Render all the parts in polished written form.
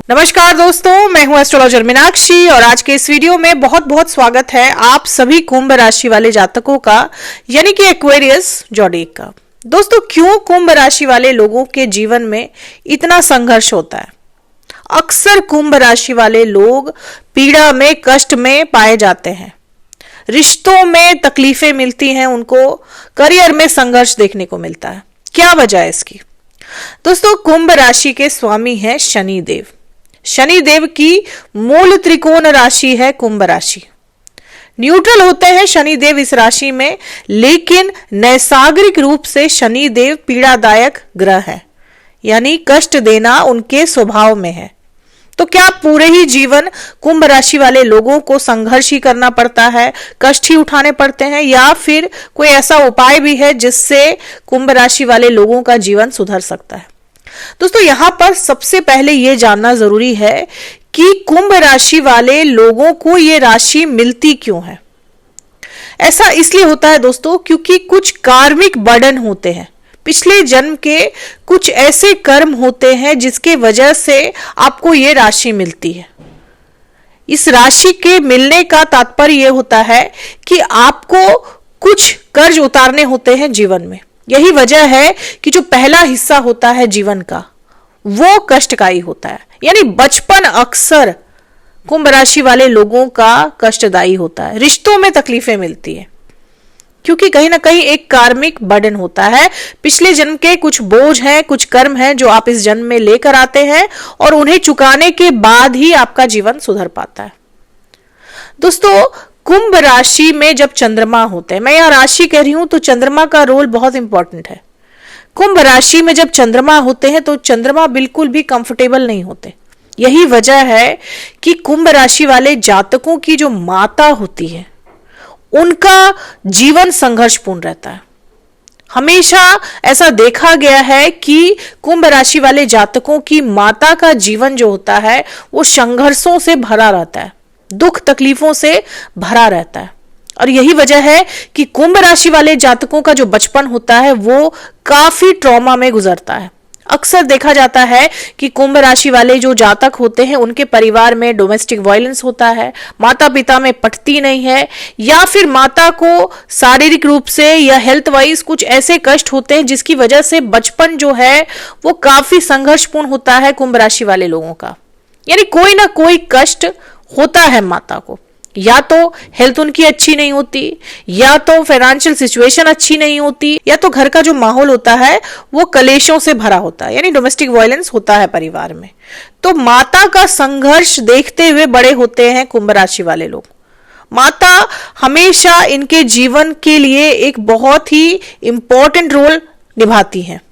नमस्कार दोस्तों, मैं हूं एस्ट्रोलॉजर मीनाक्षी और आज के इस वीडियो में बहुत बहुत स्वागत है आप सभी कुंभ राशि वाले जातकों का, यानी कि एक्वेरियस जोडिएक का। दोस्तों, क्यों कुंभ राशि वाले लोगों के जीवन में इतना संघर्ष होता है? अक्सर कुंभ राशि वाले लोग पीड़ा में, कष्ट में पाए जाते हैं। रिश्तों में तकलीफें मिलती हैं उनको, करियर में संघर्ष देखने को मिलता है। क्या वजह है इसकी? दोस्तों, कुंभ राशि के स्वामी हैं शनिदेव। शनिदेव की मूल त्रिकोण राशि है कुंभ राशि। न्यूट्रल होते हैं शनिदेव इस राशि में, लेकिन नैसर्गिक रूप से शनिदेव पीड़ादायक ग्रह है, यानी कष्ट देना उनके स्वभाव में है। तो क्या पूरे ही जीवन कुंभ राशि वाले लोगों को संघर्ष ही करना पड़ता है, कष्ट ही उठाने पड़ते हैं, या फिर कोई ऐसा उपाय भी है जिससे कुंभ राशि वाले लोगों का जीवन सुधर सकता है? दोस्तों, यहां पर सबसे पहले यह जानना जरूरी है कि कुंभ राशि वाले लोगों को यह राशि मिलती क्यों है। ऐसा इसलिए होता है दोस्तों, क्योंकि कुछ कार्मिक बर्डन होते हैं। पिछले जन्म के कुछ ऐसे कर्म होते हैं जिसके वजह से आपको यह राशि मिलती है। इस राशि के मिलने का तात्पर्य यह होता है कि आपको कुछ कर्ज उतारने होते हैं जीवन में। यही वजह है कि जो पहला हिस्सा होता है जीवन का, वो कष्टदायी होता है। यानी बचपन अक्सर कुंभ राशि वाले लोगों का कष्टदायी होता है। रिश्तों में तकलीफें मिलती है क्योंकि कहीं ना कहीं एक कार्मिक बर्डन होता है। पिछले जन्म के कुछ बोझ हैं, कुछ कर्म हैं जो आप इस जन्म में लेकर आते हैं और उन्हें चुकाने के बाद ही आपका जीवन सुधर पाता है। दोस्तों, कुंभ राशि में जब चंद्रमा होते हैं, मैं यहां राशि कह रही हूं तो चंद्रमा का रोल बहुत इंपॉर्टेंट है। कुंभ राशि में जब चंद्रमा होते हैं तो चंद्रमा बिल्कुल भी कंफर्टेबल नहीं होते। यही वजह है कि कुंभ राशि वाले जातकों की जो माता होती है उनका जीवन संघर्षपूर्ण रहता है। हमेशा ऐसा देखा गया है कि कुंभ राशि वाले जातकों की माता का जीवन जो होता है वो संघर्षों से भरा रहता है, दुख तकलीफों से भरा रहता है। और यही वजह है कि कुंभ राशि वाले जातकों का जो बचपन होता है वो काफी ट्रॉमा में गुजरता है। अक्सर देखा जाता है कि कुंभ राशि वाले जो जातक होते हैं उनके परिवार में डोमेस्टिक वायलेंस होता है, माता पिता में पटती नहीं है, या फिर माता को शारीरिक रूप से या हेल्थ वाइज कुछ ऐसे कष्ट होते हैं जिसकी वजह से बचपन जो है वो काफी संघर्षपूर्ण होता है कुंभ राशि वाले लोगों का। यानी कोई ना कोई कष्ट होता है माता को। या तो हेल्थ उनकी अच्छी नहीं होती, या तो फाइनेंशियल सिचुएशन अच्छी नहीं होती, या तो घर का जो माहौल होता है वो कलेशों से भरा होता है, यानी डोमेस्टिक वायलेंस होता है परिवार में। तो माता का संघर्ष देखते हुए बड़े होते हैं कुंभ राशि वाले लोग। माता हमेशा इनके जीवन के लिए एक बहुत ही इंपॉर्टेंट रोल निभाती है।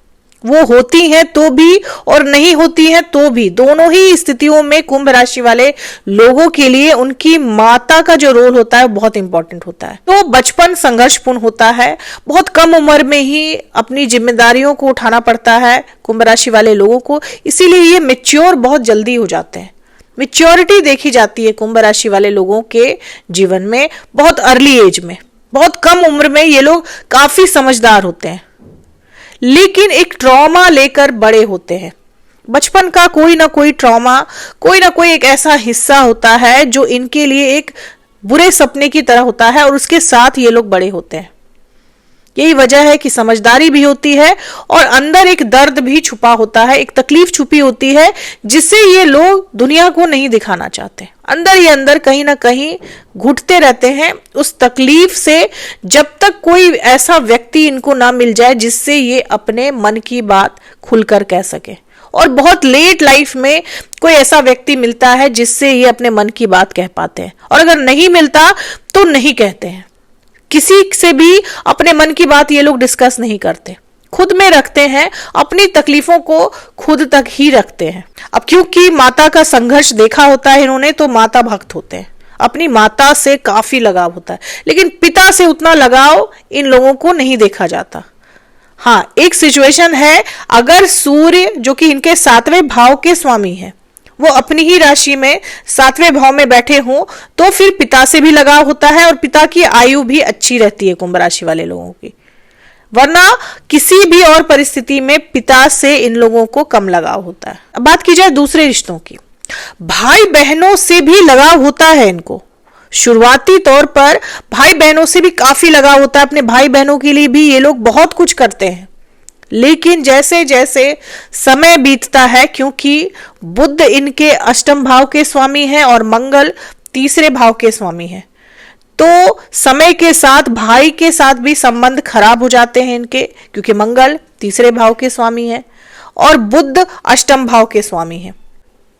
वो होती हैं तो भी और नहीं होती हैं तो भी, दोनों ही स्थितियों में कुंभ राशि वाले लोगों के लिए उनकी माता का जो रोल होता है बहुत इंपॉर्टेंट होता है। तो बचपन संघर्षपूर्ण होता है, बहुत कम उम्र में ही अपनी जिम्मेदारियों को उठाना पड़ता है कुंभ राशि वाले लोगों को, इसीलिए ये मैच्योर बहुत जल्दी हो जाते हैं। मैच्योरिटी देखी जाती है कुंभ राशि वाले लोगों के जीवन में बहुत अर्ली एज में, बहुत कम उम्र में ये लोग काफी समझदार होते हैं, लेकिन एक ट्रॉमा लेकर बड़े होते हैं। बचपन का कोई ना कोई ट्रॉमा, कोई ना कोई एक ऐसा हिस्सा होता है जो इनके लिए एक बुरे सपने की तरह होता है और उसके साथ ये लोग बड़े होते हैं। यही वजह है कि समझदारी भी होती है और अंदर एक दर्द भी छुपा होता है, एक तकलीफ छुपी होती है जिसे ये लोग दुनिया को नहीं दिखाना चाहते। अंदर ही अंदर कहीं ना कहीं घुटते रहते हैं उस तकलीफ से, जब तक कोई ऐसा व्यक्ति इनको ना मिल जाए जिससे ये अपने मन की बात खुलकर कह सके। और बहुत लेट लाइफ में कोई ऐसा व्यक्ति मिलता है जिससे ये अपने मन की बात कह पाते हैं, और अगर नहीं मिलता तो नहीं कहते हैं। किसी से भी अपने मन की बात ये लोग डिस्कस नहीं करते, खुद में रखते हैं, अपनी तकलीफों को खुद तक ही रखते हैं। अब क्योंकि माता का संघर्ष देखा होता है इन्होंने, तो माता भक्त होते हैं, अपनी माता से काफी लगाव होता है, लेकिन पिता से उतना लगाव इन लोगों को नहीं देखा जाता। हाँ, एक सिचुएशन है, अगर सूर्य जो कि इनके 7वें भाव के स्वामी है वो अपनी ही राशि में 7वें भाव में बैठे हों तो फिर पिता से भी लगाव होता है और पिता की आयु भी अच्छी रहती है कुंभ राशि वाले लोगों की। वरना किसी भी और परिस्थिति में पिता से इन लोगों को कम लगाव होता है। अब बात की जाए दूसरे रिश्तों की, भाई बहनों से भी लगाव होता है इनको। शुरुआती तौर पर भाई बहनों से भी काफी लगाव होता है, अपने भाई बहनों के लिए भी ये लोग बहुत कुछ करते हैं। लेकिन जैसे जैसे समय बीतता है, क्योंकि बुध इनके अष्टम भाव के स्वामी हैं और मंगल तीसरे भाव के स्वामी हैं, तो समय के साथ भाई के साथ भी संबंध खराब हो जाते हैं इनके, क्योंकि मंगल तीसरे भाव के स्वामी है और बुध अष्टम भाव के स्वामी है।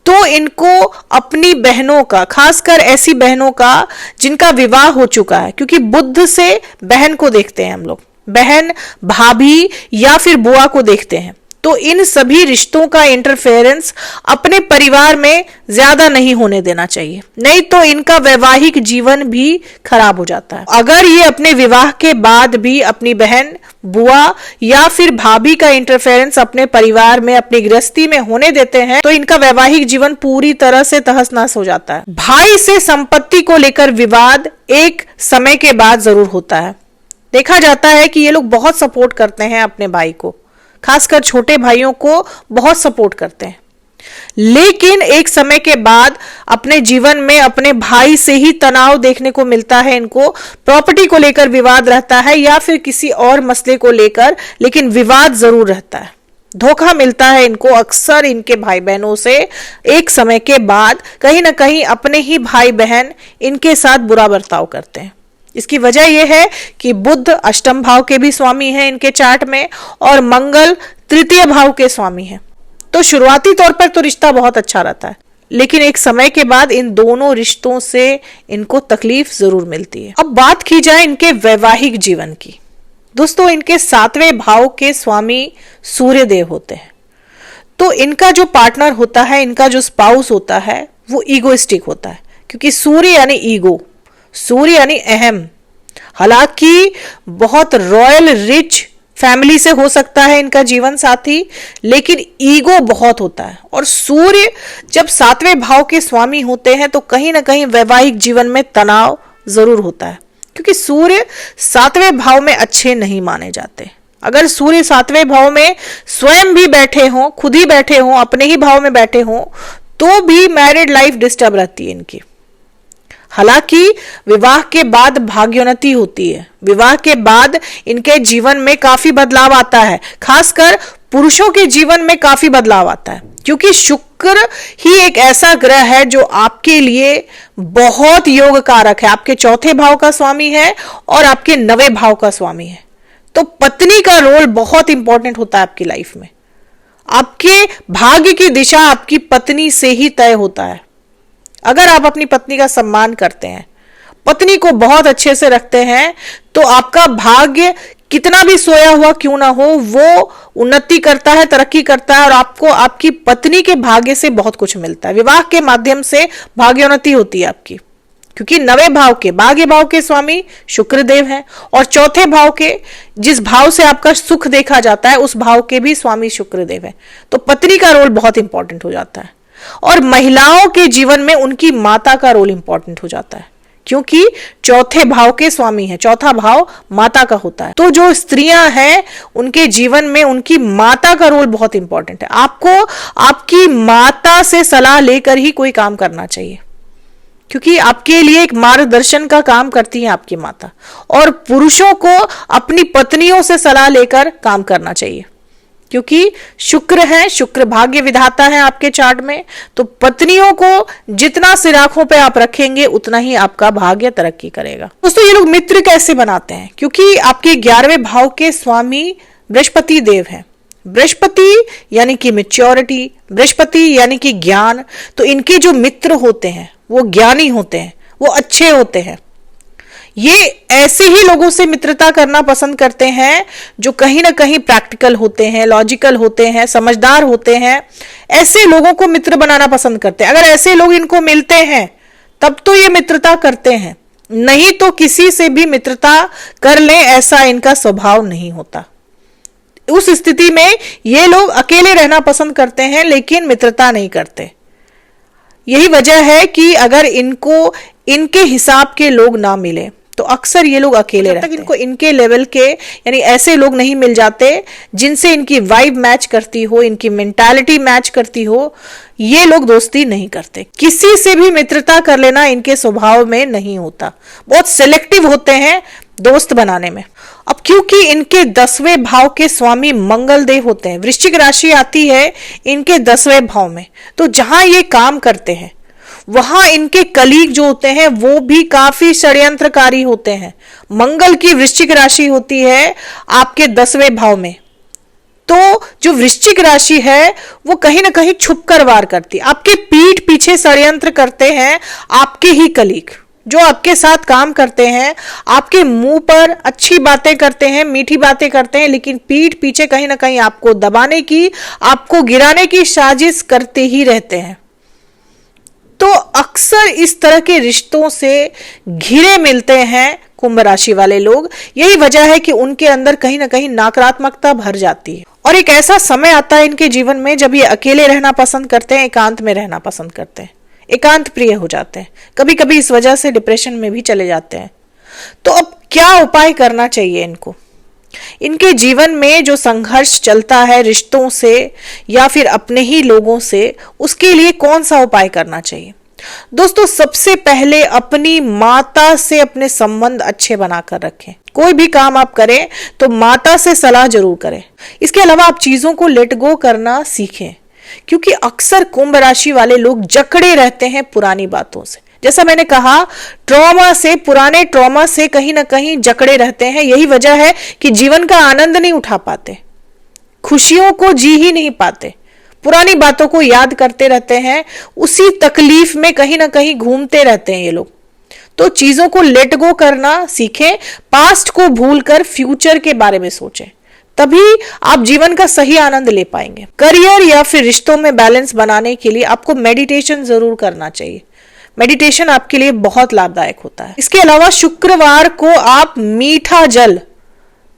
तो इनको अपनी बहनों का, खासकर ऐसी बहनों का जिनका विवाह हो चुका है, क्योंकि बुध से बहन को देखते हैं हम लोग, बहन, भाभी या फिर बुआ को देखते हैं, तो इन सभी रिश्तों का इंटरफेरेंस अपने परिवार में ज्यादा नहीं होने देना चाहिए, नहीं तो इनका वैवाहिक जीवन भी खराब हो जाता है। अगर ये अपने विवाह के बाद भी अपनी बहन, बुआ या फिर भाभी का इंटरफेरेंस अपने परिवार में, अपनी गृहस्थी में होने देते हैं, तो इनका वैवाहिक जीवन पूरी तरह से तहस नहस हो जाता है। भाई से संपत्ति को लेकर विवाद एक समय के बाद जरूर होता है। देखा जाता है कि ये लोग बहुत सपोर्ट करते हैं अपने भाई को, खासकर छोटे भाइयों को बहुत सपोर्ट करते हैं, लेकिन एक समय के बाद अपने जीवन में अपने भाई से ही तनाव देखने को मिलता है इनको। प्रॉपर्टी को लेकर विवाद रहता है या फिर किसी और मसले को लेकर, लेकिन विवाद जरूर रहता है। धोखा मिलता है इनको अक्सर इनके भाई बहनों से। एक समय के बाद कहीं ना कहीं अपने ही भाई बहन इनके साथ बुरा बर्ताव करते हैं। इसकी वजह यह है कि बुध अष्टम भाव के भी स्वामी हैं इनके चार्ट में और मंगल तृतीय भाव के स्वामी हैं। तो शुरुआती तौर पर तो रिश्ता बहुत अच्छा रहता है, लेकिन एक समय के बाद इन दोनों रिश्तों से इनको तकलीफ जरूर मिलती है। अब बात की जाए इनके वैवाहिक जीवन की। दोस्तों, इनके 7वें भाव के स्वामी सूर्य देव होते हैं, तो इनका जो पार्टनर होता है, इनका जो स्पाउस होता है, वो ईगोइस्टिक होता है, क्योंकि सूर्य यानी ईगो, सूर्य यानी अहम। हालांकि बहुत रॉयल रिच फैमिली से हो सकता है इनका जीवन साथी, लेकिन ईगो बहुत होता है। और सूर्य जब 7वें भाव के स्वामी होते हैं तो कहीं ना कहीं वैवाहिक जीवन में तनाव जरूर होता है, क्योंकि सूर्य 7वें भाव में अच्छे नहीं माने जाते। अगर सूर्य 7वें भाव में स्वयं भी बैठे हों, खुद ही बैठे हों, अपने ही भाव में बैठे हों, तो भी मैरिड लाइफ डिस्टर्ब रहती है इनकी। हालांकि विवाह के बाद भाग्योन्नति होती है, विवाह के बाद इनके जीवन में काफी बदलाव आता है, खासकर पुरुषों के जीवन में काफी बदलाव आता है, क्योंकि शुक्र ही एक ऐसा ग्रह है जो आपके लिए बहुत योग कारक है। आपके 4थे भाव का स्वामी है और आपके 9वें भाव का स्वामी है। तो पत्नी का रोल बहुत इंपॉर्टेंट होता है आपकी लाइफ में। आपके भाग्य की दिशा आपकी पत्नी से ही तय होता है। अगर आप अपनी पत्नी का सम्मान करते हैं, पत्नी को बहुत अच्छे से रखते हैं, तो आपका भाग्य कितना भी सोया हुआ क्यों ना हो, वो उन्नति करता है, तरक्की करता है और आपको आपकी पत्नी के भाग्य से बहुत कुछ मिलता है। विवाह के माध्यम से भाग्योन्नति होती है आपकी, क्योंकि 9वें भाव के, भाग्य भाव के स्वामी शुक्र देव हैं और 4थे भाव के, जिस भाव से आपका सुख देखा जाता है, उस भाव के भी स्वामी शुक्र देव हैं। तो पत्नी का रोल बहुत इंपॉर्टेंट हो जाता है। और महिलाओं के जीवन में उनकी माता का रोल इंपॉर्टेंट हो जाता है, क्योंकि 4थे भाव के स्वामी है, 4था भाव माता का होता है। तो जो स्त्रियां हैं उनके जीवन में उनकी माता का रोल बहुत इंपॉर्टेंट है। आपको आपकी माता से सलाह लेकर ही कोई काम करना चाहिए, क्योंकि आपके लिए एक मार्गदर्शन का काम करती है आपकी माता। और पुरुषों को अपनी पत्नियों से सलाह लेकर काम करना चाहिए, क्योंकि शुक्र है, शुक्र भाग्य विधाता है आपके चार्ट में। तो पत्नियों को जितना सिर आंखों पे आप रखेंगे उतना ही आपका भाग्य तरक्की करेगा। दोस्तों, ये लोग मित्र कैसे बनाते हैं? क्योंकि आपके 11वें भाव के स्वामी बृहस्पति देव हैं। बृहस्पति यानी कि मैच्योरिटी, बृहस्पति यानी कि ज्ञान। तो इनके जो मित्र होते हैं वो ज्ञानी होते हैं, वो अच्छे होते हैं। ये ऐसे ही लोगों से मित्रता करना पसंद करते हैं जो कहीं ना कहीं प्रैक्टिकल होते हैं, लॉजिकल होते हैं, समझदार होते हैं। ऐसे लोगों को मित्र बनाना पसंद करते हैं। अगर ऐसे लोग इनको मिलते हैं तब तो ये मित्रता करते हैं, नहीं तो किसी से भी मित्रता कर लें ऐसा इनका स्वभाव नहीं होता। उस स्थिति में ये लोग अकेले रहना पसंद करते हैं, लेकिन मित्रता नहीं करते। यही वजह है कि अगर इनको इनके हिसाब के लोग ना मिले तो अक्सर ये लोग अकेले रहते हैं। इनको इनके लेवल के यानी ऐसे लोग नहीं मिल जाते जिनसे इनकी वाइब मैच करती हो, इनकी मेंटालिटी मैच करती हो, ये लोग दोस्ती नहीं करते। किसी से भी मित्रता कर लेना इनके स्वभाव में नहीं होता, बहुत सिलेक्टिव होते हैं दोस्त बनाने में। अब क्योंकि इनके 10वें भाव के स्वामी मंगल देव होते हैं, वृश्चिक राशि आती है इनके 10वें भाव में, तो जहां ये काम करते हैं वहां इनके कलीग जो होते हैं वो भी काफी षड्यंत्रकारी होते हैं। मंगल की वृश्चिक राशि होती है आपके 10वें भाव में, तो जो वृश्चिक राशि है वो कहीं ना कहीं छुपकर वार करती है, आपके पीठ पीछे षड्यंत्र करते हैं आपके ही कलीग जो आपके साथ काम करते हैं, आपके मुंह पर अच्छी बातें करते हैं, मीठी बातें करते हैं, लेकिन पीठ पीछे कहीं ना कहीं आपको दबाने की, आपको गिराने की साजिश करते ही रहते हैं। तो अक्सर इस तरह के रिश्तों से घिरे मिलते हैं कुंभ राशि वाले लोग। यही वजह है कि उनके अंदर कहीं ना कहीं नकारात्मकता भर जाती है और एक ऐसा समय आता है इनके जीवन में जब ये अकेले रहना पसंद करते हैं, एकांत में रहना पसंद करते हैं, एकांत प्रिय हो जाते हैं, कभी कभी इस वजह से डिप्रेशन में भी चले जाते हैं। तो अब क्या उपाय करना चाहिए इनको? इनके जीवन में जो संघर्ष चलता है रिश्तों से या फिर अपने ही लोगों से, उसके लिए कौन सा उपाय करना चाहिए? दोस्तों, सबसे पहले अपनी माता से अपने संबंध अच्छे बनाकर रखें। कोई भी काम आप करें तो माता से सलाह जरूर करें। इसके अलावा आप चीजों को लेट गो करना सीखें, क्योंकि अक्सर कुंभ राशि वाले लोग जकड़े रहते हैं पुरानी बातों से। जैसा मैंने कहा, ट्रॉमा से, पुराने ट्रॉमा से कहीं ना कहीं जकड़े रहते हैं। यही वजह है कि जीवन का आनंद नहीं उठा पाते, खुशियों को जी ही नहीं पाते, पुरानी बातों को याद करते रहते हैं, उसी तकलीफ में कहीं ना कहीं घूमते रहते हैं ये लोग। तो चीजों को लेट गो करना सीखें, पास्ट को भूलकर फ्यूचर के बारे में सोचें, तभी आप जीवन का सही आनंद ले पाएंगे। करियर या फिर रिश्तों में बैलेंस बनाने के लिए आपको मेडिटेशन जरूर करना चाहिए। मेडिटेशन आपके लिए बहुत लाभदायक होता है। इसके अलावा शुक्रवार को आप मीठा जल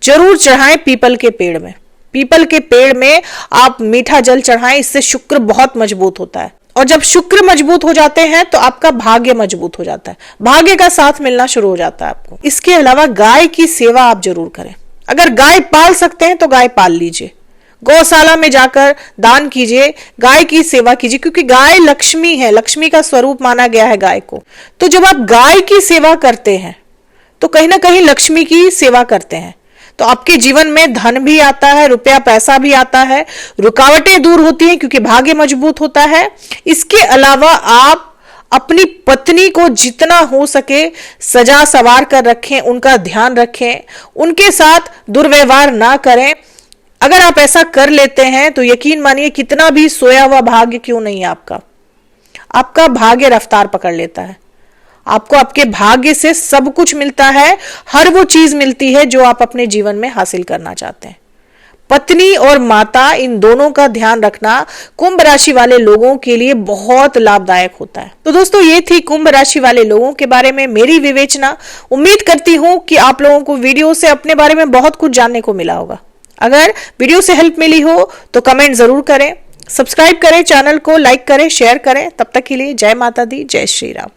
जरूर चढ़ाएं पीपल के पेड़ में। पीपल के पेड़ में आप मीठा जल चढ़ाएं, इससे शुक्र बहुत मजबूत होता है। और जब शुक्र मजबूत हो जाते हैं तो आपका भाग्य मजबूत हो जाता है, भाग्य का साथ मिलना शुरू हो जाता है आपको। इसके अलावा गाय की सेवा आप जरूर करें। अगर गाय पाल सकते हैं तो गाय पाल लीजिए, गौशाला में जाकर दान कीजिए, गाय की सेवा कीजिए, क्योंकि गाय लक्ष्मी है, लक्ष्मी का स्वरूप माना गया है गाय को। तो जब आप गाय की सेवा करते हैं तो कहीं ना कहीं लक्ष्मी की सेवा करते हैं, तो आपके जीवन में धन भी आता है, रुपया पैसा भी आता है, रुकावटें दूर होती हैं क्योंकि भाग्य मजबूत होता है। इसके अलावा आप अपनी पत्नी को जितना हो सके सजा सवार कर रखें, उनका ध्यान रखें, उनके साथ दुर्व्यवहार ना करें। अगर आप ऐसा कर लेते हैं तो यकीन मानिए कितना भी सोया हुआ भाग्य क्यों नहीं है आपका भाग्य रफ्तार पकड़ लेता है। आपको आपके भाग्य से सब कुछ मिलता है, हर वो चीज मिलती है जो आप अपने जीवन में हासिल करना चाहते हैं। पत्नी और माता, इन दोनों का ध्यान रखना कुंभ राशि वाले लोगों के लिए बहुत लाभदायक होता है। तो दोस्तों, ये थी कुंभ राशि वाले लोगों के बारे में मेरी विवेचना। उम्मीद करती हूं कि आप लोगों को वीडियो से अपने बारे में बहुत कुछ जानने को मिला होगा। अगर वीडियो से हेल्प मिली हो तो कमेंट जरूर करें, सब्सक्राइब करें, चैनल को लाइक करें, शेयर करें। तब तक के लिए जय माता दी, जय श्री राम।